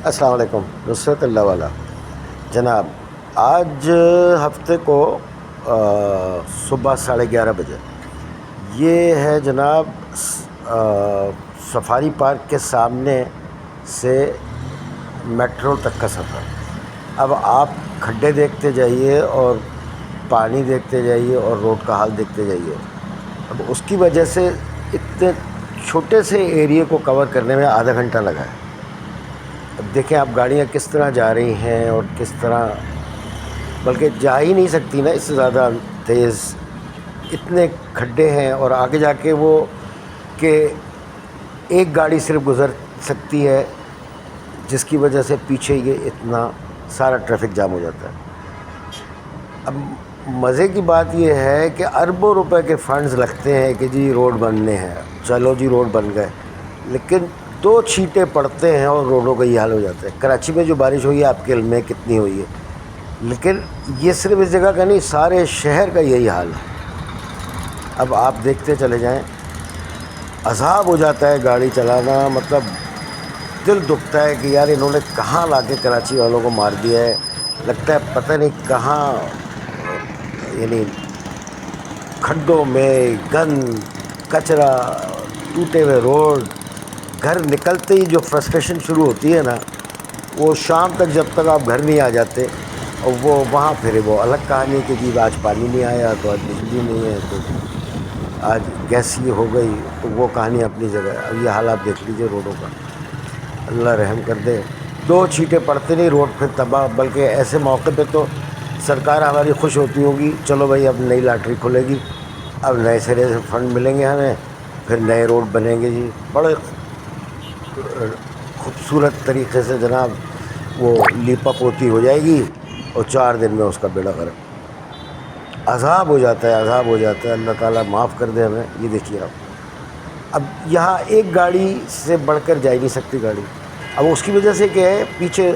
السلام علیکم نصرت اللہ والا جناب، آج ہفتے کو صبح 11:30 بجے یہ ہے جناب سفاری پارک کے سامنے سے میٹرو تک کا سفر۔ اب آپ کھڈے دیکھتے جائیے اور پانی دیکھتے جائیے اور روڈ کا حال دیکھتے جائیے۔ اب اس کی وجہ سے اتنے چھوٹے سے ایریے کو کور کرنے میں آدھا گھنٹہ لگا ہے۔ اب دیکھیں آپ گاڑیاں کس طرح جا رہی ہیں اور کس طرح، بلکہ جا ہی نہیں سکتی نا اس سے زیادہ تیز، اتنے کھڈے ہیں۔ اور آگے جا کے وہ کہ ایک گاڑی صرف گزر سکتی ہے، جس کی وجہ سے پیچھے یہ اتنا سارا ٹریفک جام ہو جاتا ہے۔ اب مزے کی بات یہ ہے کہ اربوں روپے کے فنڈز لگتے ہیں کہ جی روڈ بننے ہیں، چلو جی روڈ بن گئے، لیکن 2 چھینٹے پڑتے ہیں اور روڈوں کا یہ حال ہو جاتا ہے۔ کراچی میں جو بارش ہوئی ہے آپ کے علم میں کتنی ہوئی ہے، لیکن یہ صرف اس جگہ کا نہیں، سارے شہر کا یہی حال ہے۔ اب آپ دیکھتے چلے جائیں، عذاب ہو جاتا ہے گاڑی چلانا، مطلب دل دکھتا ہے کہ یار انہوں نے کہاں لا کے کراچی والوں کو مار دیا ہے۔ لگتا ہے پتہ نہیں کہاں، یعنی کھڈوں میں گند، کچرا، ٹوٹے ہوئے روڈ۔ گھر نکلتے ہی جو فرسٹریشن شروع ہوتی ہے نا، وہ شام تک جب تک آپ گھر نہیں آ جاتے، اور وہ وہاں پھر وہ الگ کہانی ہے کہ جی آج پانی نہیں آیا، تو آج بجلی نہیں ہے، تو آج گیس یہ ہو گئی، تو وہ کہانی اپنی جگہ۔ اب یہ حال آپ دیکھ لیجیے روڈوں کا، اللہ رحم کر دے۔ 2 چھینٹے پڑتے نہیں روڈ پھر تباہ، بلکہ ایسے موقع پہ تو سرکار ہماری خوش ہوتی ہوگی، چلو بھائی اب نئی لاٹری کھلے گی، اب نئے سرے سے فنڈ ملیں گے ہمیں، پھر نئے روڈ بنیں گے جی۔ بڑے خوبصورت طریقے سے جناب وہ لیپا پوتی ہو جائے گی، اور 4 دن میں اس کا بیڑا غرق۔ عذاب ہو جاتا ہے، عذاب ہو جاتا ہے، اللہ تعالیٰ معاف کر دے ہمیں۔ یہ دیکھیے اب یہاں ایک گاڑی سے بڑھ کر جا ہی نہیں سکتی گاڑی۔ اب اس کی وجہ سے کیا ہے، پیچھے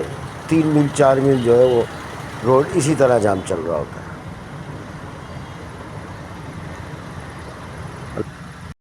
3 میل 4 میل جو ہے وہ روڈ اسی طرح جام چل رہا ہوتا ہے۔